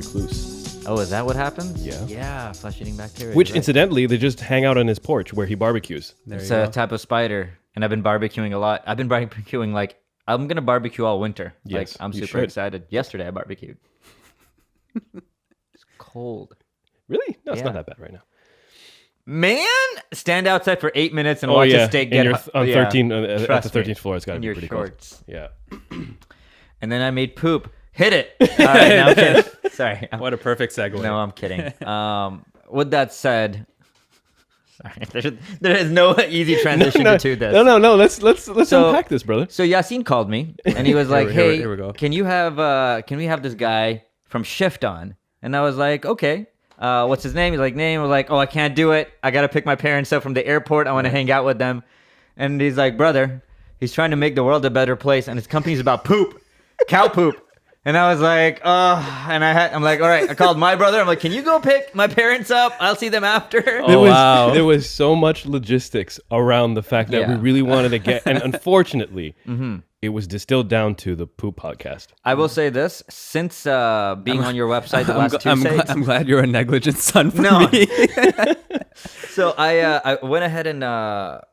recluse. Oh, is that what happens? Yeah. Yeah, flesh-eating bacteria. Which, right. incidentally, they just hang out on his porch where he barbecues. It's a type of spider, and I've been barbecuing a lot. I've been barbecuing I'm gonna barbecue all winter. Yes, I'm you super should. excited. Yesterday I barbecued. It's cold. Really? No, it's Yeah. not that bad right now. Man, stand outside for 8 minutes and watch a steak get hot. on Yeah. 13 at the Trust me. 13th floor. It's got to In be your pretty shorts. cold. Yeah. And then I made poop. Hit it. All right, no, I'm kidding. Sorry. What a perfect segue. No, I'm kidding. With that said, sorry, there is no easy transition to this. No. Let's unpack this, brother. So Yasin called me and he was like, Here- "Hey, here we go. can we have this guy from Shift on?" And I was like, "Okay." What's his name? He's like, "Name." I was like, "Oh, I can't do it. I gotta pick my parents up from the airport. I want to hang out with them." And he's like, "Brother, he's trying to make the world a better place, and his company's about poop, cow poop." And I was like, "Oh," and I'm like, "All right." I called my brother. I'm like, "Can you go pick my parents up? I'll see them after." Wow. There was so much logistics around the fact that we Yeah. really wanted to get, and unfortunately, it was distilled down to the poop podcast. I will say this: since being on your website the last Tuesdays, I'm glad you're a negligent son for No. me. So I went ahead and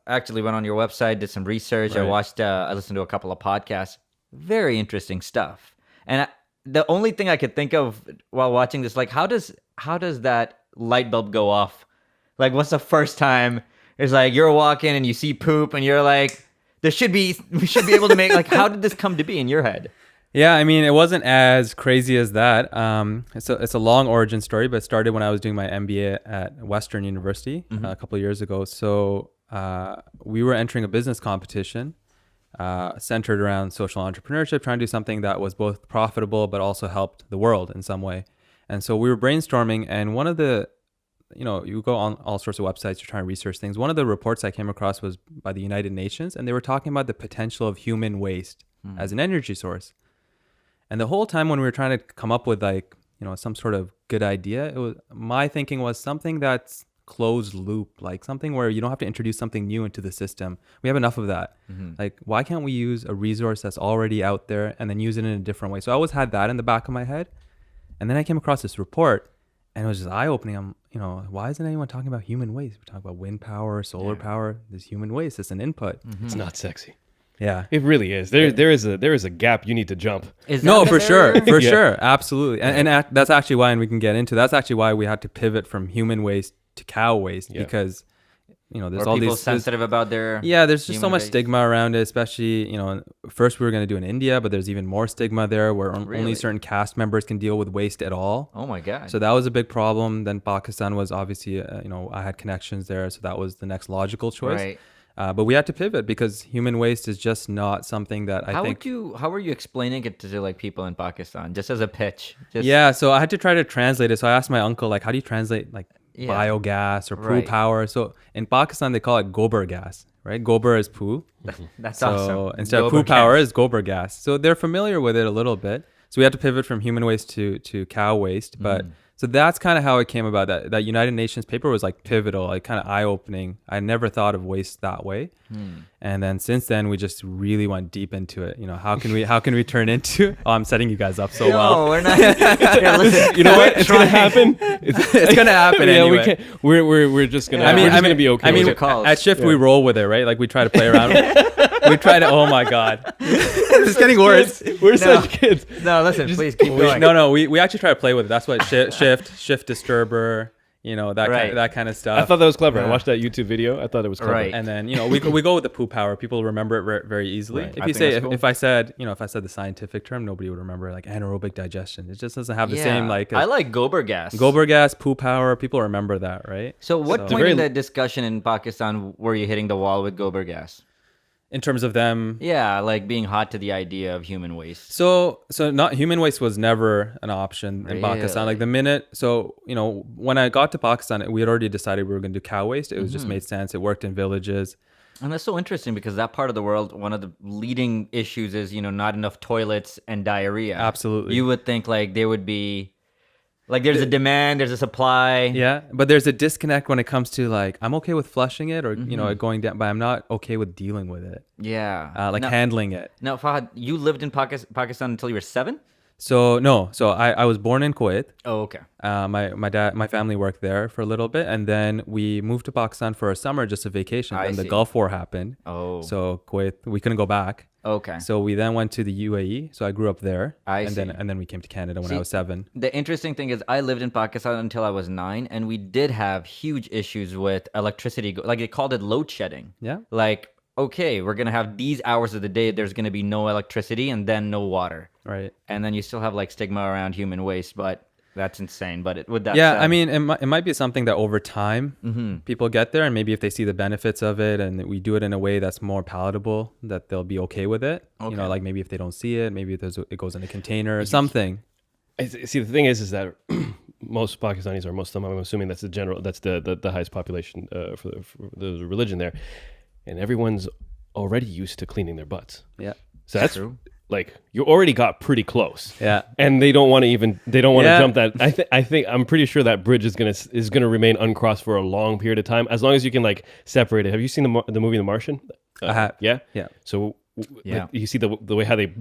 actually went on your website, did some research. Right. I listened to a couple of podcasts. Very interesting stuff. And the only thing I could think of while watching this, like, how does that light bulb go off? Like, what's the first time? It's like you're walking and you see poop, and you're like, we should be able to make, like, how did this come to be in your head? Yeah, I mean, it wasn't as crazy as that. It's a long origin story, but it started when I was doing my MBA at Western University a couple of years ago. So we were entering a business competition centered around social entrepreneurship, trying to do something that was both profitable but also helped the world in some way. And so we were brainstorming, and one of the, you go on all sorts of websites to try and research things. One of the reports I came across was by the United Nations, and they were talking about the potential of human waste as an energy source. And the whole time when we were trying to come up with some sort of good idea, my thinking was something that's closed loop, like something where you don't have to introduce something new into the system. We have enough of that. Like, why can't we use a resource that's already out there and then use it in a different way? So I always had that in the back of my head. And then I came across this report, and it was just eye-opening. Why isn't anyone talking about human waste? We talk about wind power, solar power. There's human waste. It's an input. It's not sexy. Yeah. It really is. There is a gap you need to jump. No, for sure. For Yeah. sure. Absolutely. And that's actually why, and we can get into, that's actually why we had to pivot from human waste to cow waste, because, there's Are all people these sensitive about their there's just so human much waste? stigma around it, especially, first we were going to do in India, but there's even more stigma there where Really? only certain caste members can deal with waste at all. Oh my God. So that was a big problem. Then Pakistan was obviously, I had connections there. So that was the next logical choice. Right. But we had to pivot because human waste is just not something that I think. How were you explaining it to like people in Pakistan, just as a pitch? Yeah, so I had to try to translate it. So I asked my uncle, like, how do you translate like biogas or poo Right. power? So in Pakistan, they call it gobar gas, right? Gobar is poo. That's So awesome. instead of Gobar poo power gas. is gobar gas. So they're familiar with it a little bit. So we had to pivot from human waste to cow waste. But so that's kind of how it came about. That United Nations paper was like pivotal, like kind of eye-opening. I never thought of waste that way. And then since then, we just really went deep into it. How can we turn into? Oh, I'm setting you guys up so well. No, we're not. Yeah, listen, You know what? It's gonna happen. It's gonna happen Yeah, anyway. we can't. We're just gonna. I mean, we're just gonna be okay. I mean, with it. calls. at Shift we roll with it, right? Like we try to play around. We try to. Oh my God, it's getting worse. We're such kids. No, listen, please keep going. No, we actually try to play with it. That's what shift disturber, that Right. that kind of stuff. I thought that was clever. I Yeah. watched that YouTube video. I thought it was clever. Right. And then we go with the poo power. People remember it very easily. Right. If I you think say that's cool. if I said the scientific term, nobody would remember like anaerobic digestion. It just doesn't have the same like. I like gobar gas. Gobar gas, poo power. People remember that, right? So what So- point very- in that discussion in Pakistan were you hitting the wall with gobar gas? In terms of them. Yeah, like being hot to the idea of human waste. So not human waste was never an option in Pakistan. Like the minute, when I got to Pakistan, we had already decided we were going to do cow waste. It was just made sense. It worked in villages. And that's so interesting because that part of the world, one of the leading issues is, not enough toilets and diarrhea. Absolutely. You would think like there would be, like there's a demand, there's a supply. Yeah, but there's a disconnect when it comes to like I'm okay with flushing it or it going down, but I'm not okay with dealing with it. Yeah. Like now, handling it. now, Fahad, you lived in Pakistan until you were 7? So no, so I was born in Kuwait. Oh, okay. My family worked there for a little bit, and then we moved to Pakistan for a summer, just a vacation. I Then the see. Gulf War happened. Oh. So Kuwait, we couldn't go back. Okay. So we then went to the UAE. So I grew up there. I and see. then we came to Canada when See, I was 7. The interesting thing is, I lived in Pakistan until I was 9, and we did have huge issues with electricity. Like, they called it load shedding. Yeah. Like, okay, we're gonna have these hours of the day. There's gonna be no electricity and then no water, Right. and then you still have like stigma around human waste. But that's insane. But with that, Yeah, said, I mean, it might be something that over time people get there, and maybe if they see the benefits of it, and we do it in a way that's more palatable, that they'll be okay with it. You know, Okay. like maybe if they don't see it, maybe it goes in a container or something. See, the thing is that most Pakistanis or Muslim, I'm assuming that's the highest population for the religion there, and everyone's already used to cleaning their butts. Yeah. So that's True. like you already got pretty close. Yeah. And they don't want to Yeah. jump that. I'm pretty sure that bridge is gonna remain uncrossed for a long period of time, as long as you can like separate it. Have you seen the movie The Martian? I have. Yeah. Yeah. So Yeah. you see the way how they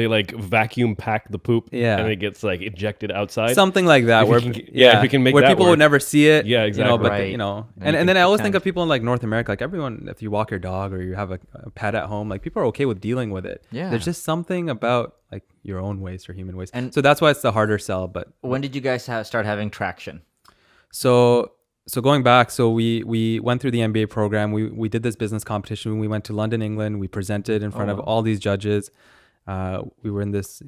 like vacuum pack the poop. Yeah. And it gets like ejected outside. Something like that, If where you can if we can make where that people work. would never see it. Yeah, You know, exactly. but Right. you know, And you and then I can always think pretend. of people in like North America, like everyone, if you walk your dog or you have a pet at home, like people are okay with dealing with it. Yeah. There's just something about like your own waste or human waste, And- so that's why it's the harder sell. But When did you guys start having traction? So going back, so we went through the MBA program. We did this business competition. We went to London, England. We presented in front of all these judges. We were in this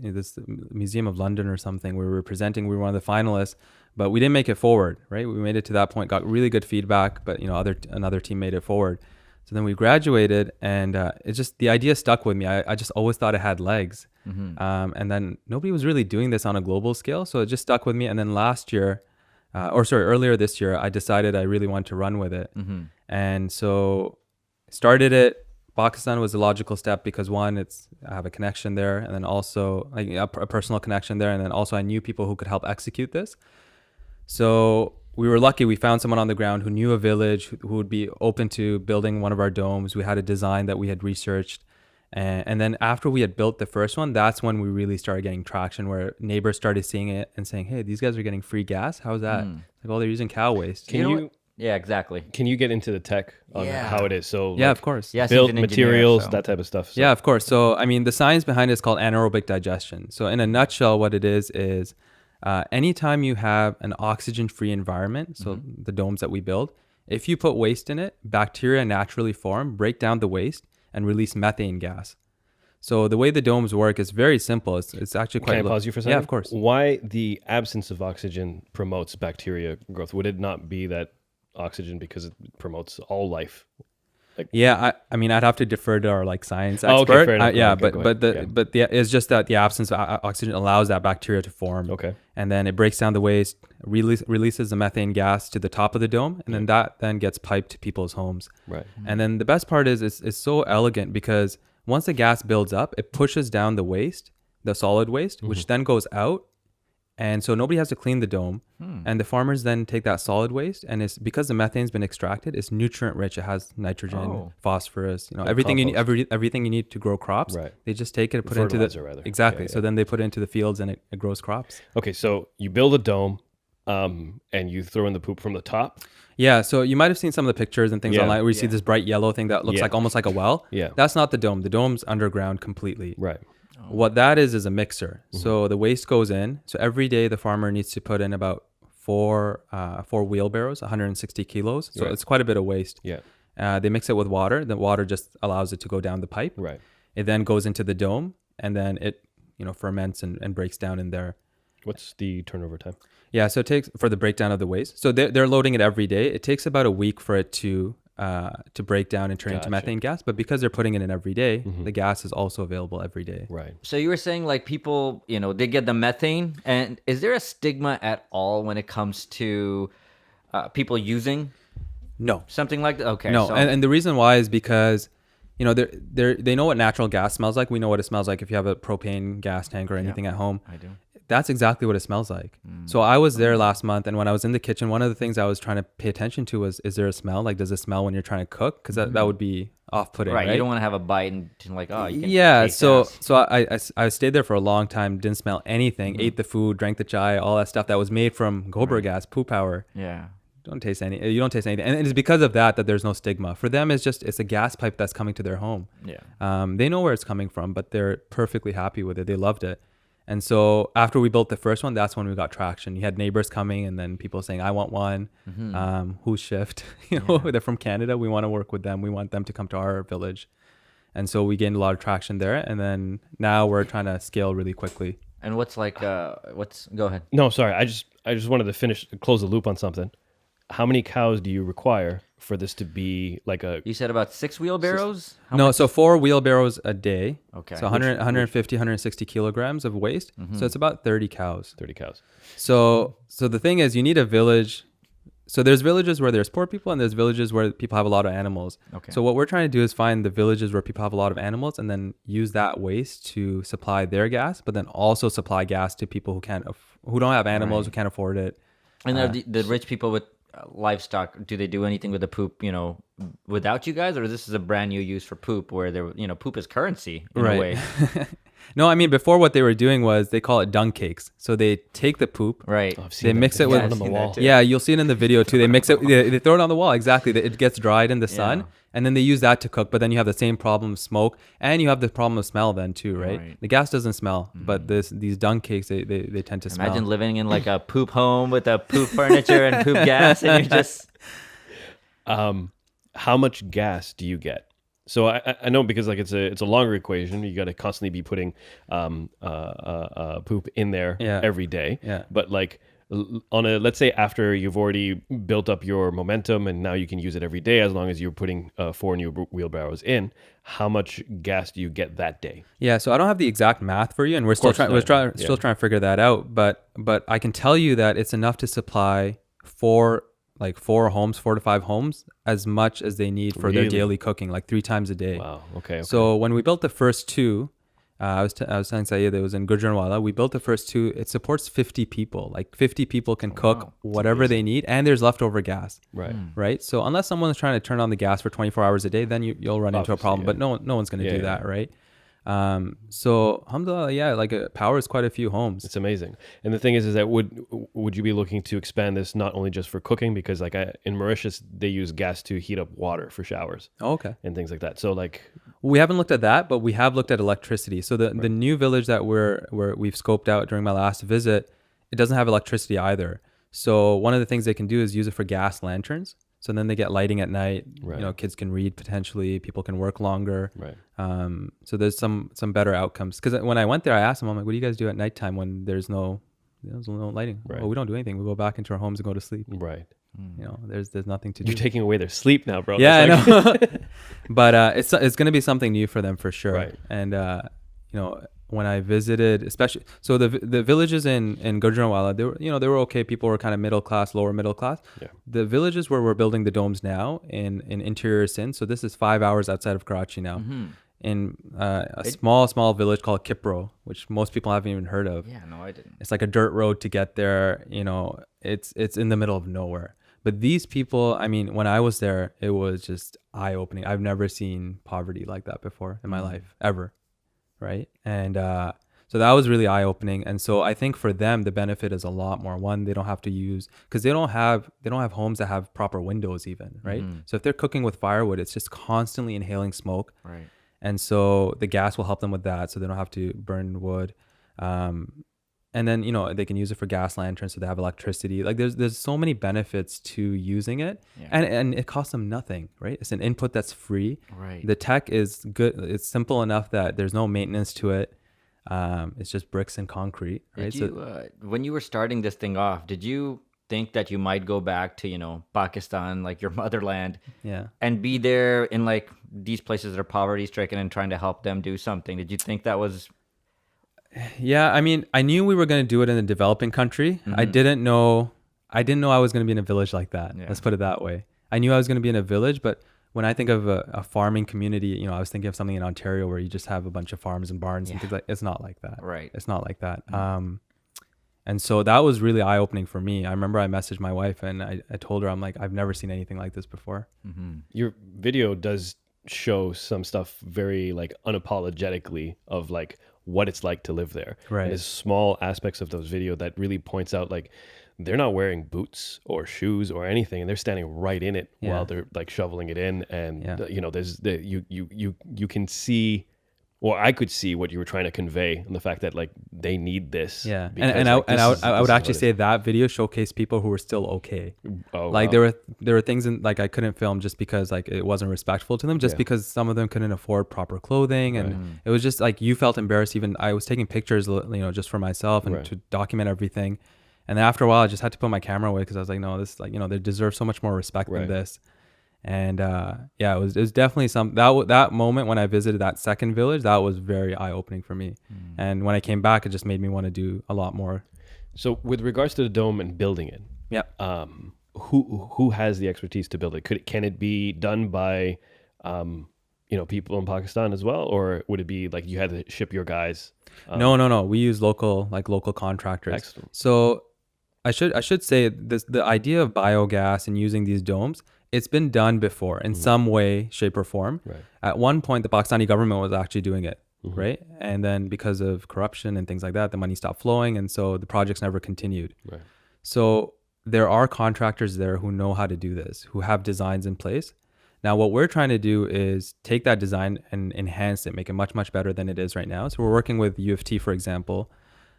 Museum of London or something. We were presenting. We were one of the finalists, but we didn't make it forward. Right? We made it to that point. Got really good feedback, but you know, another team made it forward. So then we graduated, and the idea stuck with me. I just always thought it had legs, and then nobody was really doing this on a global scale, so it just stuck with me. And then earlier this year, I decided I really wanted to run with it, and so started it. Pakistan was a logical step because one, I have a connection there, and then also like a personal connection there, and then also I knew people who could help execute this. So we were lucky. We found someone on the ground who knew a village who would be open to building one of our domes. We had a design that we had researched. And then after we had built the first one, that's when we really started getting traction, where neighbors started seeing it and saying, hey, these guys are getting free gas. How's that? Like, oh, they're using cow waste. Yeah, exactly. Can you get into the tech on Yeah. how it is? So Yeah, like, of course. Yes, built he's an engineer, materials, so- that type of stuff. So. Yeah, of course. So, I mean, the science behind it is called anaerobic digestion. So in a nutshell, what it is anytime you have an oxygen-free environment, so the domes that we build, if you put waste in it, bacteria naturally form, break down the waste, and release methane gas. So the way the domes work is very simple. It's actually quite... Can I pause you for a second? Yeah, of course. Why the absence of oxygen promotes bacteria growth? Would it not be that oxygen because it promotes all life? Yeah, I mean, I'd have to defer to our like science Oh, expert. okay, fair enough. Yeah, Okay, go ahead. but it's just that the absence of oxygen allows that bacteria to form. Okay. And then it breaks down the waste, releases the methane gas to the top of the dome, and then that then gets piped to people's homes. Right. And then the best part is it's so elegant because once the gas builds up, it pushes down the waste, the solid waste, which then goes out. And so nobody has to clean the dome. And the farmers then take that solid waste, and it's because the methane's been extracted, it's nutrient rich. It has nitrogen, phosphorus, you know, Like everything you need, compost. everything you need to grow crops. Right. They just take it and put it into Fertilizer, the rather. exactly. Yeah, So then they put it into the fields and it grows crops. Okay, so you build a dome, and you throw in the poop from the top. Yeah, so you might have seen some of the pictures and things Yeah. online where you see this bright yellow thing that looks Yeah. like almost like a well. Yeah. That's not the dome. The dome's underground completely. Right. What that is a mixer. So the waste goes in. So every day the farmer needs to put in about four wheelbarrows, 160 kilos. So Right. it's quite a bit of waste. Yeah. They mix it with water. The water just allows it to go down the pipe. Right. It then goes into the dome, and then it ferments and breaks down in there. What's the turnover time? Yeah, so it takes for the breakdown of the waste. So they're loading it every day. It takes about a week for it to break down and turn into Gotcha. methane gas. But because they're putting it in every day, the gas is also available every day. Right. So you were saying like people, they get the methane, and is there a stigma at all when it comes to people using No, something like that? Okay. no, so, and the reason why is because they know what natural gas smells like. We know what it smells like if you have a propane gas tank or anything at home. I do. That's exactly what it smells like. So I was there last month, and when I was in the kitchen, one of the things I was trying to pay attention to was, is there a smell? Like, does it smell when you're trying to cook? Because that would be off-putting, Right. right? You don't want to have a bite and like, oh, you can Yeah, taste so gas. so I stayed there for a long time, didn't smell anything, ate the food, drank the chai, all that stuff that was made from gobar gas, poo power. Yeah. You don't taste anything, and it's because of that there's no stigma. For them, it's a gas pipe that's coming to their home. Yeah. They know where it's coming from, but they're perfectly happy with it. They loved it. And so after we built the first one, that's when we got traction. You had neighbors coming and then people saying, I want one. Who's shift? They're from Canada. We want to work with them. We want them to come to our village. And so we gained a lot of traction there. And then now we're trying to scale really quickly. And what's like, go ahead. No, sorry. I just wanted to close the loop on something. How many cows do you require for this to be like a? You said about 6 wheelbarrows? No, so 4 wheelbarrows a day. Okay. So 150, 160 kilograms of waste. So it's about 30 cows. 30 cows. So the thing is, you need a village. So there's villages where there's poor people and there's villages where people have a lot of animals. Okay. So what we're trying to do is find the villages where people have a lot of animals and then use that waste to supply their gas, but then also supply gas to people who don't have animals, who can't afford it. And are the rich people with livestock, do they do anything with the poop, without you guys? Or this is a brand new use for poop where poop is currency in a way? No, I mean, before what they were doing was they call it dung cakes. So they take the poop. Right. They mix it with on the wall. Yeah, you'll see it in the video too. They mix it. They throw it on the wall. Exactly. It gets dried in the sun, and then they use that to cook. But then you have the same problem of smoke, and you have the problem of smell then too, right? The gas doesn't smell, but these dung cakes they tend to smell. Imagine living in like a poop home with a poop furniture and poop gas, and you're just. How much gas do you get? So I know because like it's a longer equation. You got to constantly be putting poop in there every day. Yeah. But like let's say after you've already built up your momentum and now you can use it every day as long as you're putting 4 new wheelbarrows in. How much gas do you get that day? Yeah, so I don't have the exact math for you, and we're still trying to figure that out. But I can tell you that it's enough to supply 4 homes, 4 to 5 homes, as much as they need for their daily cooking, like 3 times a day. Wow. Okay. So when we built the first 2, I was telling Syed that it was in Gujranwala. We built the first 2. It supports 50 people. Like 50 people can cook whatever they need, and there's leftover gas. Right. Right. So unless someone's trying to turn on the gas for 24 hours a day, then you'll run into a problem. But no one's going to do that, right? So alhamdulillah, powers quite a few homes. It's amazing. And the thing is that would you be looking to expand this not only just for cooking, because in Mauritius they use gas to heat up water for showers. Oh, okay. And things like that. So we haven't looked at that, but we have looked at electricity. So the new village that we've scoped out during my last visit, it doesn't have electricity either. So one of the things they can do is use it for gas lanterns. So then they get lighting at night. Right. Kids can read potentially. People can work longer. Right. So there's some better outcomes. Because when I went there, I asked them, I'm like, "What do you guys do at nighttime when there's no lighting?" Right. Well, we don't do anything. We go back into our homes and go to sleep. Right. There's nothing to do. You're taking away their sleep now, bro. Yeah, I know. But it's going to be something new for them for sure. Right. And when I visited, especially so the villages in Gujranwala, they were okay. People were kind of middle class, lower middle class. Yeah. The villages where we're building the domes now in interior Sindh, so this is 5 hours outside of Karachi now, in a small village called Kipro, which most people haven't even heard of. Yeah, no, I didn't. It's like a dirt road to get there. It's in the middle of nowhere. But these people, I mean, when I was there, it was just eye-opening. I've never seen poverty like that before in my life, ever. Right. And so that was really eye-opening. And so I think for them, the benefit is a lot more. One, they don't have to use, because they don't have homes that have proper windows even. Right. So if they're cooking with firewood, it's just constantly inhaling smoke. Right. And so the gas will help them with that. So they don't have to burn wood. And then, they can use it for gas lanterns, so they have electricity. Like there's so many benefits to using it. Yeah. And it costs them nothing, right? It's an input that's free. Right. The tech is good. It's simple enough that there's no maintenance to it. It's just bricks and concrete, right? When you were starting this thing off, did you think that you might go back to, Pakistan, like your motherland, and be there in like these places that are poverty stricken and trying to help them do something? Did you think that was... Yeah, I mean, I knew we were going to do it in a developing country. I didn't know I was going to be in a village like that. Yeah. Let's put it that way. I knew I was going to be in a village, but when I think of a farming community, I was thinking of something in Ontario where you just have a bunch of farms and barns and things like. It's not like that. Right. It's not like that. And so that was really eye-opening for me. I remember I messaged my wife and I told her, I'm like, I've never seen anything like this before. Your video does show some stuff very like unapologetically of like what it's like to live there. Right. And there's small aspects of those video that really points out like they're not wearing boots or shoes or anything, and they're standing right in it while they're like shoveling it in. And you know, you can see, or I could see what you were trying to convey, and the fact that like they need this. Yeah, because, and like, I would actually say that video showcased people who were still okay. Oh, like wow. there were things in like I couldn't film just because like it wasn't respectful to them, just because some of them couldn't afford proper clothing, and it was just like you felt embarrassed. Even I was taking pictures, you know, just for myself and to document everything. And then after a while, I just had to put my camera away because I was like, no, this like, you know, they deserve so much more respect than this. And it was definitely that moment when I visited that second village, that was very eye opening for me. And when I came back, it just made me want to do a lot more. So with regards to the dome and building it, who has the expertise to build it? Can it be done by you know, people in Pakistan as well, or would it be like you had to ship your guys? No. We use local contractors. Excellent. So I should say this: the idea of biogas and using these domes, it's been done before in some way, shape, or form. Right. At one point, the Pakistani government was actually doing it, right? And then because of corruption and things like that, the money stopped flowing, and so the projects never continued. Right. So there are contractors there who know how to do this, who have designs in place. Now, what we're trying to do is take that design and enhance it, make it much, much better than it is right now. So we're working with U of T, for example.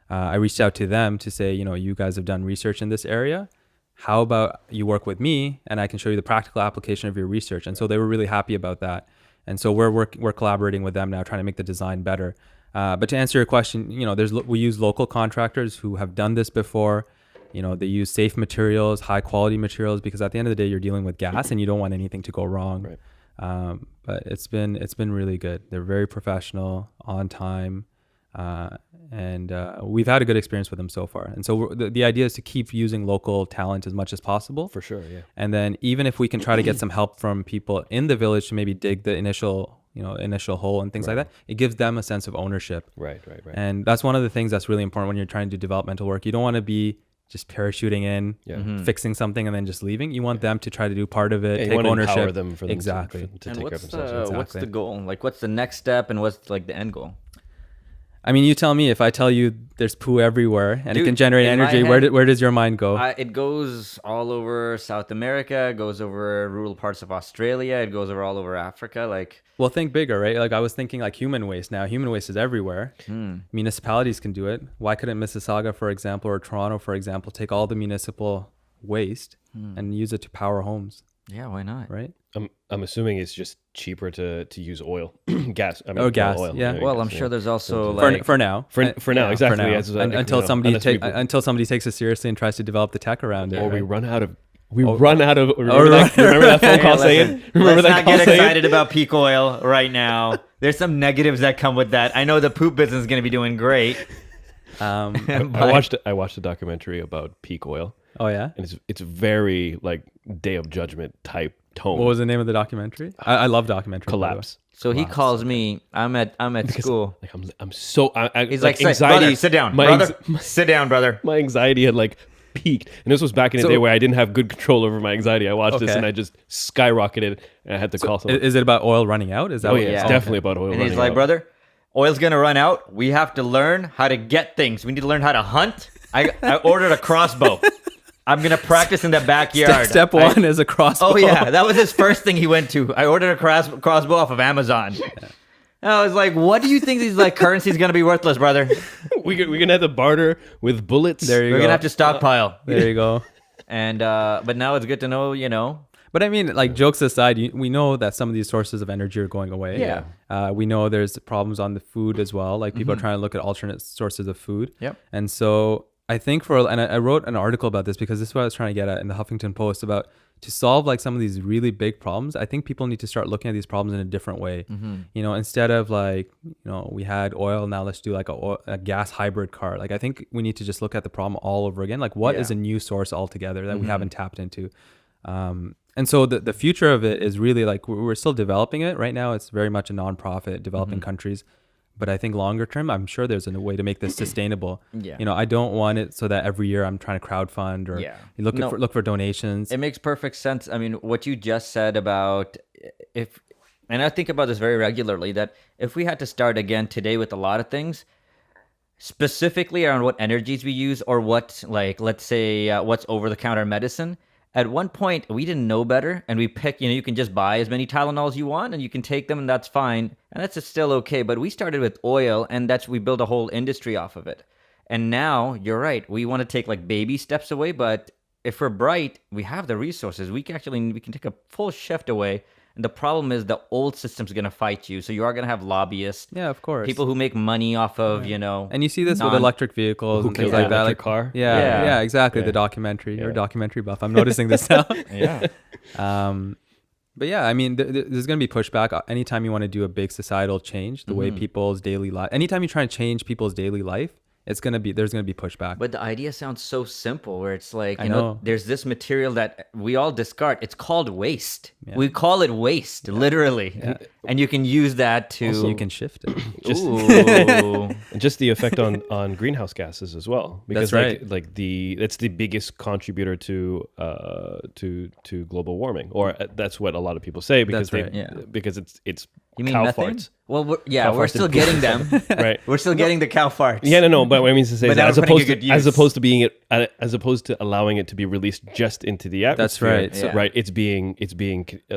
I reached out to them to say, you know, you guys have done research in this area. How about you work with me and I can show you the practical application of your research? And so they were really happy about that. And so we're collaborating with them now, trying to make the design better. But to answer your question, you know, we use local contractors who have done this before. You know, they use safe materials, high quality materials, because at the end of the day, you're dealing with gas and you don't want anything to go wrong. Right. But it's been really good. They're very professional, on time. And we've had a good experience with them so far. And so the idea is to keep using local talent as much as possible. For sure, yeah. And then even if we can try to get some help from people in the village to maybe dig the initial hole and things like that, it gives them a sense of ownership. Right. And that's one of the things that's really important when you're trying to do developmental work. You don't want to be just parachuting in, fixing something, and then just leaving. You want them to try to do part of it, take ownership. Empower them for them exactly. to And take care of themselves. What's Exactly. the goal? Like, what's the next step, and what's like the end goal? I mean, you tell me. If I tell you there's poo everywhere and Dude, it can generate in my energy, head, where does your mind go? It goes all over South America. It goes over rural parts of Australia. It goes over all over Africa. Like, Well, think bigger, right? Like I was thinking like human waste now. Human waste is everywhere. Municipalities can do it. Why couldn't Mississauga, for example, or Toronto, for example, take all the municipal waste and use it to power homes, yeah, why not? right? I'm assuming it's just cheaper to use oil, gas. I mean, Oh, gas, oil. yeah. There you Well, go. I'm sure there's also For, like for now. For now, exactly. For now. As, Until you know, somebody unless somebody takes it seriously and tries to develop the tech around it. or we right? run out of. Remember right. that phone call saying? Remember let's that not call get saying? excited about peak oil right now. There's some negatives that come with that. I know the poop business is going to be doing great. I watched a documentary about peak oil, Oh yeah. and it's very like Day of Judgment type tone. What was the name of the documentary? I love documentaries. by the way. Collapse? So he calls me. I'm at school. Like I'm so He's like, anxiety. brother, sit down, my brother. anx- Sit down, brother. my anxiety had like peaked, and this was back in the So- day where I didn't have good control over my anxiety. I watched this Okay. and I just skyrocketed, and I had to call someone. Is it about oil running out? Is that Oh what yeah, it's yeah. definitely about oil. And he's running like, out. brother, oil's gonna run out. We have to learn how to get things. We need to learn how to hunt. I ordered a crossbow. I'm gonna practice in the backyard. Step one is a crossbow. Oh yeah, that was his first thing he went to. I ordered a crossbow off of Amazon. And I was like, "What do you think these like currency's gonna be worthless, brother? We're gonna have to barter with bullets. There you We're go. gonna have to stockpile." There you go. And but now it's good to know, you know. But I mean, like jokes aside, we know that some of these sources of energy are going away. Yeah. We know there's problems on the food as well. Like people are trying to look at alternate sources of food. Yep. And so I think I wrote an article about this because this is what I was trying to get at in the Huffington Post about to solve like some of these really big problems. I think people need to start looking at these problems in a different way. You know, instead of like, you know, we had oil, now let's do like a gas hybrid car. Like I think we need to just look at the problem all over again. Like what is a new source altogether that we haven't tapped into? And so the future of it is really like we're still developing it. Right now, it's very much a nonprofit developing countries. But I think longer term, I'm sure there's a way to make this sustainable. Yeah. You know, I don't want it so that every year I'm trying to crowdfund or look for donations. It makes perfect sense. I mean, what you just said about if And I think about this very regularly, that if we had to start again today with a lot of things, specifically around what energies we use or what, like, let's say what's over-the-counter medicine, at one point we didn't know better, and we pick, you can just buy as many Tylenols you want and you can take them and that's fine. And that's just still okay. But we started with oil, and we built a whole industry off of it. And now you're right. We want to take like baby steps away, but if we're bright, we have the resources. We can take a full shift away. And the problem is the old system's going to fight you. So you are going to have lobbyists. Yeah, of course. People who make money off of, And you see this with electric vehicles and things like that. Like car. Yeah, exactly. Yeah. The documentary. You're a documentary buff. I'm noticing this now. Yeah. But yeah, I mean, there's going to be pushback anytime you want to do a big societal change, the way people's daily life. Anytime you try and change people's daily life, there's going to be pushback. But the idea sounds so simple, where it's like, I know. there's this material that we all discard. It's called waste. Yeah. We call it waste, literally. Yeah. And you can use that to... Also, you can shift it. Ooh. And just the effect on greenhouse gases as well, because That's right. that's the biggest contributor to global warming, or that's what a lot of people say, because That's right. Yeah. because it's You mean cow methane? farts, Well, we're farts still and getting them. right? We're still getting the cow farts. Yeah, no, but what I mean to say But is now that we're putting a good use. as opposed to allowing it to be released just into the atmosphere. right. Yeah. Right. It's being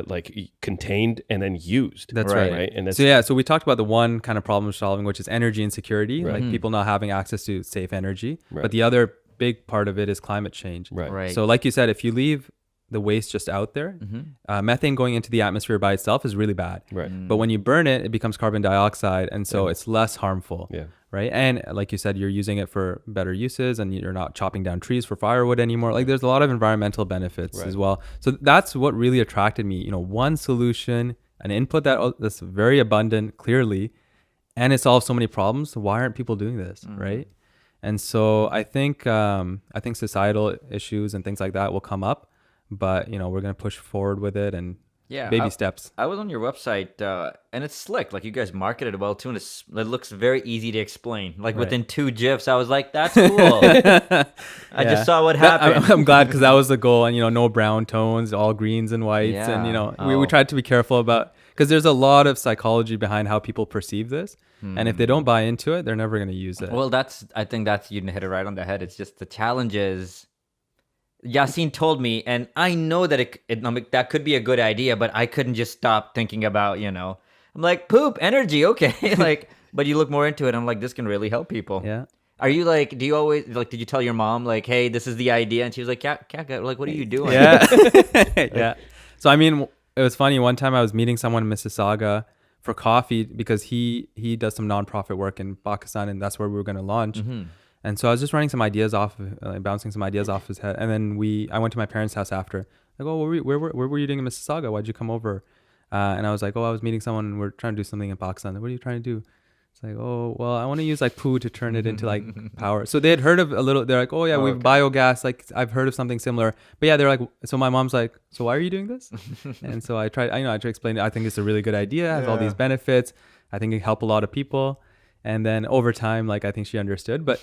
like contained and then used. That's Right. Right. And that's So we talked about the one kind of problem solving, which is energy insecurity, like people not having access to safe energy. Right. But the other big part of it is climate change. right. Right. So like you said, if you leave the waste just out there, methane going into the atmosphere by itself is really bad. Right. But when you burn it, it becomes carbon dioxide, and so it's less harmful. Yeah. Right. And like you said, you're using it for better uses, and you're not chopping down trees for firewood anymore. Like there's a lot of environmental benefits as well. So that's what really attracted me. One solution, an input that's very abundant, clearly, and it solves so many problems. Why aren't people doing this? Right. And so I think societal issues and things like that will come up, but we're going to push forward with it and baby steps. I was on your website, and it's slick. Like, you guys marketed it well too, and it looks very easy to explain. Like within 2 GIFs, I was like, "That's cool." I just saw what happened. I'm glad, because that was the goal. And no brown tones, all greens and whites. Yeah. And we tried to be careful about, because there's a lot of psychology behind how people perceive this. And if they don't buy into it, they're never going to use it. Well, I think you hit it right on the head. It's just the challenge is, Yasin told me, and I know that that could be a good idea, but I couldn't just stop thinking about, I'm like, poop, energy, okay. Like, but you look more into it, I'm like, this can really help people. Yeah. Are you like, do you always, like, did you tell your mom, like, hey, this is the idea? And she was like, yeah, like, what are you doing? Yeah. Yeah. So, I mean, it was funny. One time I was meeting someone in Mississauga for coffee, because he does some nonprofit work in Pakistan, and that's where we were going to launch. And so I was just running some ideas bouncing some ideas off his head. And then I went to my parents' house after. Like, oh, where were you doing in Mississauga? Why'd you come over? And I was like, oh, I was meeting someone, and we're trying to do something in Pakistan. Like, what are you trying to do? It's like, oh, well, I want to use like poo to turn it into like power. So they had heard of they're like, oh yeah, we have biogas. Like, I've heard of something similar. But yeah, they're like, so my mom's like, so why are you doing this? And so I tried to explain it. I think it's a really good idea. It has all these benefits. I think it can help a lot of people. And then over time, like, I think she understood. But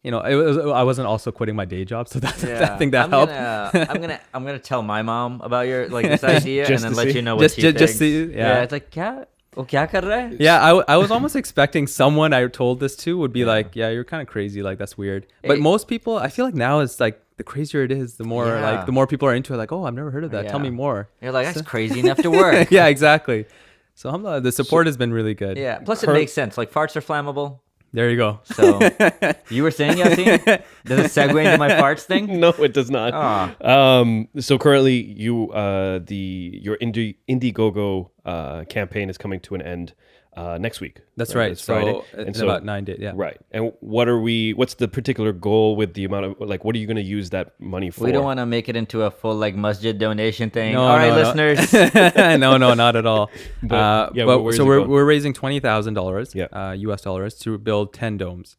I wasn't also quitting my day job, so that's I think that helped. I'm gonna tell my mom about this idea, and then let you know what just she thinks. just see, yeah. It's like, kya kar raha hai? Yeah, I was almost expecting someone I told this to would be like, yeah, you're kind of crazy, like that's weird. But most people, I feel like now it's like, the crazier it is, the more people are into it. Like, oh, I've never heard of that. Tell me more. You're like, that's crazy enough to work. Yeah, exactly. So alhamdulillah, the support has been really good. Yeah. Plus, it makes sense. Like, farts are flammable. There you go. So you were saying, Yasin, does it segue into my farts thing? No, it does not. So currently, your Indiegogo campaign is coming to an end next week. That's right. It's Friday. In so about 9 days. Yeah. Right. And what's the particular goal with the amount of, like, what are you going to use that money for? We don't want to make it into a full like masjid donation thing. No, all right, no. listeners. No, not at all. But we're raising $20,000 US dollars to build 10 domes.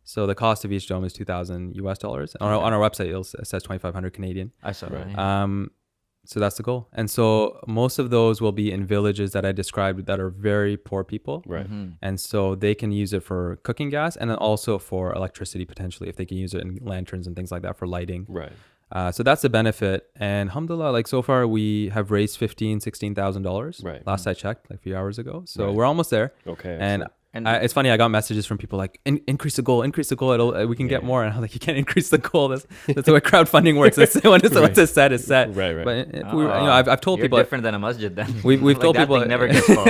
So the cost of each dome is $2,000 US dollars. On our website, it says 2,500 Canadian. I saw that. Right. So that's the goal. And so most of those will be in villages that I described that are very poor people. Right. And so they can use it for cooking gas, and then also for electricity potentially, if they can use it in lanterns and things like that for lighting. Right. So that's the benefit. And alhamdulillah, like so far we have raised $16,000. Right. Last I checked, like a few hours ago. So Right. we're almost there. Okay. And excellent. it's funny, I got messages from people like, increase the goal. We can get more. And I was like, you can't increase the goal. That's the way crowdfunding works. That's once it's set, it's set. Right. But if we were, I've told You're people different than a masjid then. we've Like, told that people thing never gets full.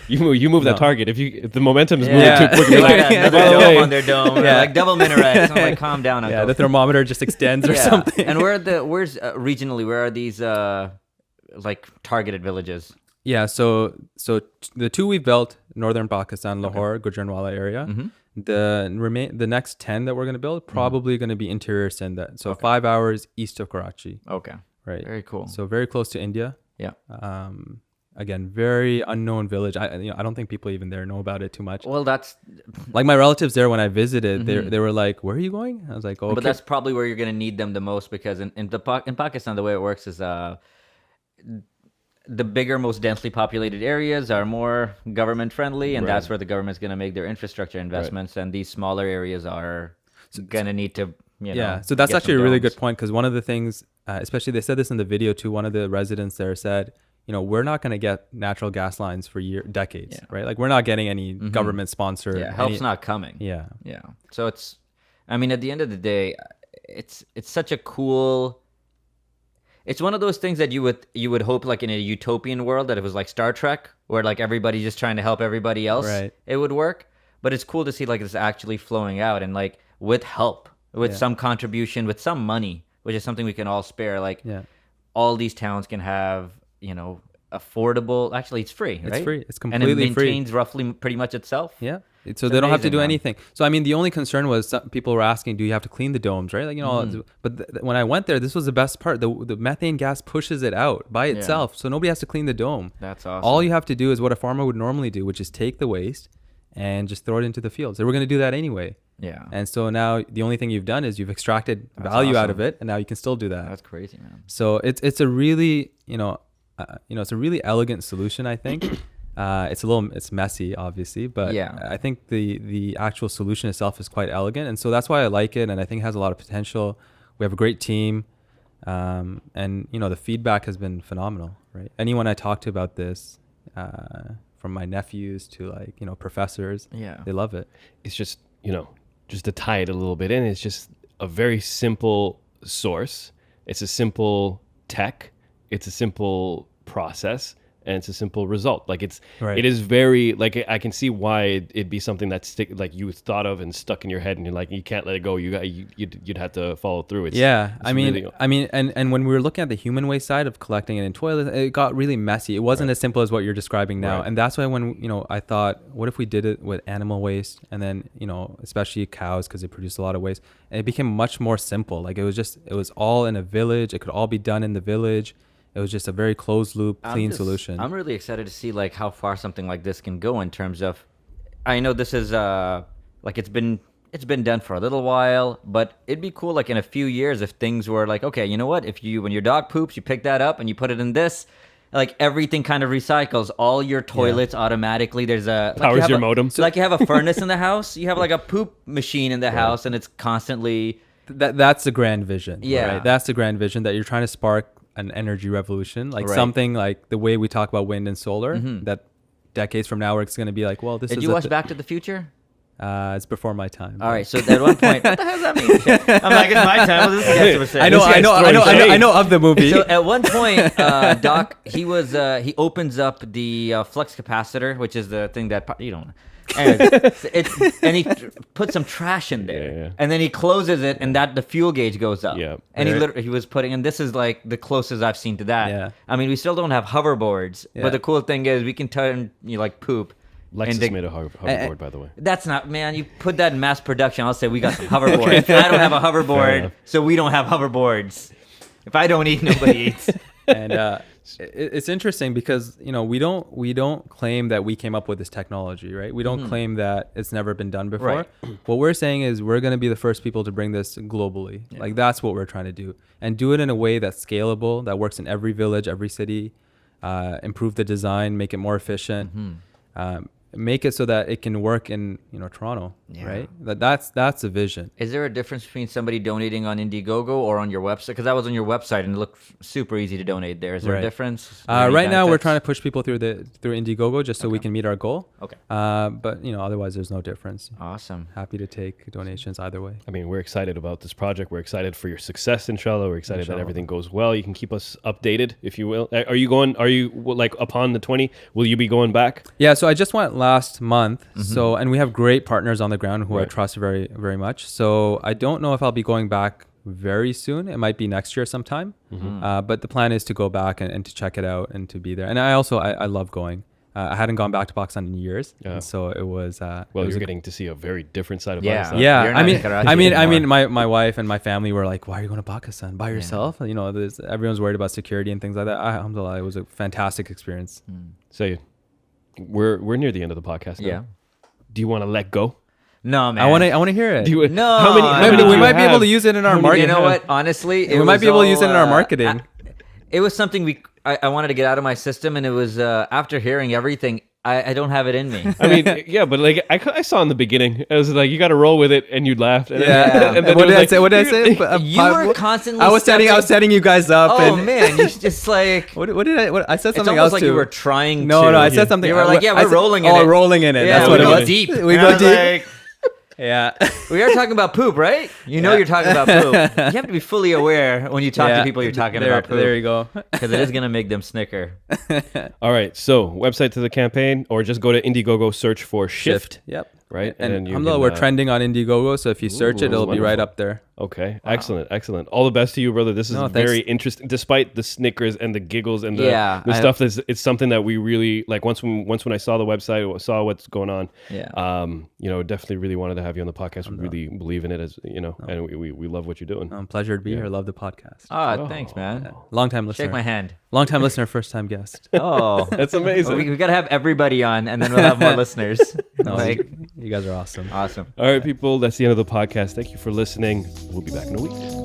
You move that target. If the momentum is moving Yeah. too quick, you're like, Another by the dome way, on their dome. Yeah. Like double minarets. I'm like, calm down, yeah, uncle. the thermometer just extends or Yeah. something. And where's regionally? Where are these like targeted villages? Yeah, so the two we built, northern Pakistan, Lahore, Gujranwala area. Mm-hmm. The next 10 that we're going to build probably going to be interior Sindh. So 5 hours east of Karachi, Okay. right? Very cool. So very close to India. Yeah. Again, very unknown village. I don't think people even there know about it too much. Well, that's Like my relatives there, when I visited, they were like, "Where are you going?" I was like, "Oh, but that's probably where you're gonna need them the most because in Pakistan the way it works is the bigger, most densely populated areas are more government friendly, and Right. that's where the government's gonna make their infrastructure investments, and these smaller areas are gonna need to yeah." So that's get actually some a really domes. good point because one of the things, especially they said this in the video too. One of the residents there said, we're not going to get natural gas lines for decades, Yeah. right? Like we're not getting any government sponsored. Yeah, help's not coming. Yeah. Yeah. So I mean, at the end of the day, it's such a cool. It's one of those things that you would hope like in a utopian world that it was like Star Trek where like everybody's just trying to help everybody else. Right. It would work, but it's cool to see like this actually flowing out and like with help, with some contribution, with some money, which is something we can all spare. Like Yeah. all these towns can have affordable. Actually, it's free. Right? It's free. It's and completely it free. maintains roughly pretty much itself. Yeah. So they don't have to amazing, do man. anything. So I mean, the only concern was some people were asking, do you have to clean the domes, right? Like but when I went there, this was the best part. The methane gas pushes it out by itself, so nobody has to clean the dome. That's awesome. All you have to do is what a farmer would normally do, which is take the waste and just throw it into the fields. They were going to do that anyway. Yeah. And so now the only thing you've done is you've extracted value out of awesome. it, and now you can still do that. That's crazy, man. So it's a really it's a really elegant solution, I think. It's messy, obviously, but Yeah. I think the actual solution itself is quite elegant, and so that's why I like it, and I think it has a lot of potential. We have a great team, and the feedback has been phenomenal. Right? Anyone I talk to about this, from my nephews to professors, Yeah. they love it. it's just just to tie it a little bit in, it's just a very simple source. It's a simple tech. It's a simple process, and it's a simple result. Like Right. it is very like I can see why it'd be something that's like you thought of and stuck in your head, and you're like you can't let it go. You'd have to follow through. It's I mean, really- and when we were looking at the human waste side of collecting it in toilets, it got really messy. It wasn't as simple as what you're describing now, Right. and that's why when I thought, what if we did it with animal waste, and then especially cows because they produce a lot of waste, and it became much more simple. Like it was all in a village. It could all be done in the village. It was just a very closed loop, clean solution. I'm really excited to see like how far something like this can go in terms of. I know this is like it's been done for a little while, but it'd be cool like in a few years if things were like, okay, you know what? If when your dog poops, you pick that up and you put it in this. Like everything kind of recycles. All your toilets automatically. There's Powers your modem. So like you have a furnace in the house. You have like a poop machine in the house, and it's constantly. That's the grand vision. Yeah. Right? That's the grand vision that you're trying to spark an energy revolution, like Right. something like the way we talk about wind and solar. That decades from now, it's going to be like, well, this Did is. you watch Back to the Future? It's before my time. All right, so at one point, what the hell does that mean? I'm like, it's my time. Well, this is the guy I know of the movie. So at one point, Doc, he opens up the flux capacitor, which is the thing that you don't. Anyways, and he puts some trash in there, Yeah. and then he closes it, and the fuel gauge goes up. Yeah. And Right. he was putting, and this is like the closest I've seen to that. Yeah. I mean, we still don't have hoverboards, Yeah. but the cool thing is we can turn like poop. Lexus into- made a hoverboard, by the way. That's not, man. You put that in mass production. I'll say we got some hoverboards. I don't have a Fair hoverboard, enough. so we don't have hoverboards. If I don't eat, nobody eats. And it's interesting because we don't claim that we came up with this technology, right? We don't claim that it's never been done before. Right. What we're saying is we're going to be the first people to bring this globally. Like that's what we're trying to do, and do it in a way that's scalable, that works in every village, every city. Improve the design, make it more efficient, make it so that it can work in Toronto. right? That's a vision. Is there a difference between somebody donating on Indiegogo or on your website? Because I was on your website and it looked super easy to donate there. Is there a Right. difference? Are there any Right now, we're benefits? trying to push people through Indiegogo just so we can meet our goal. Okay. But otherwise, there's no difference. Awesome. Happy to take donations either way. I mean, we're excited about this project. We're excited for your success, inshallah. We're excited that Inshallah. everything goes well. You can keep us updated, if you will. Are you like upon the 20? Will you be going back? Yeah, so I just went last month. So, and we have great partners on the ground who I Right. trust very, very much. So I don't know if I'll be going back very soon. It might be next year sometime. But the plan is to go back and to check it out and to be there. And I love going. I hadn't gone back to Pakistan in years. Yeah. And so it was, Well, it was you're a- getting to see a very different side of Yeah. Pakistan. yeah. You're not in Karachi I anymore. mean, my wife and my family were like, "Why are you going to Pakistan by yourself?" Everyone's worried about security and things like that. Alhamdulillah, it was a fantastic experience. So we're near the end of the podcast now. Yeah. Do you want to let go? No, man. I want to hear it. Do you, No, how many, I how mean, many do we you might be able have? to use it in our How many market. You know have? what? Honestly, We might be able to use it in our marketing. It was something I wanted to get out of my system, and it was after hearing everything, I don't have it in me. I mean, yeah, but like I saw in the beginning, I was like, you got to roll with it, and you laughed. And Yeah. and then What it did was I say? What did I say? You were constantly. I was setting you guys up. Oh and man, you just like. What did I said It's something almost else like too. you were trying. No, to. I said something. You were like, yeah, I we're said- rolling in it. Oh, rolling in it. Yeah, That's we what it go was. deep. We And go I was deep. like, Yeah. we are talking about poop, right? You know you're talking about poop. You have to be fully aware when you talk to people you're talking there, about poop. There you go. Because it is going to make them snicker. All right, so website to the campaign, or just go to Indiegogo, search for Shift, Yep. right? And then you alhamdulillah, can, we're trending on Indiegogo, so if you search it, Ooh, it'll be right wonderful. up there. Okay, excellent. All the best to you, brother. This is No, thanks. very interesting, despite the snickers and the giggles and the, Yeah, the I- stuff. It's something that we really like. Once when I saw the website, saw what's going on. Yeah. Definitely really wanted to have you on the podcast. We really believe in it, and we love what you're doing. Pleasure to be here. Love the podcast. Thanks, man. Long time listener. Shake my hand. Long time listener, first time guest. Oh, That's amazing. we got to have everybody on, and then we'll have more listeners. Like, You guys are awesome. awesome. All right, people, that's the end of the podcast. Thank you for listening. We'll be back in a week.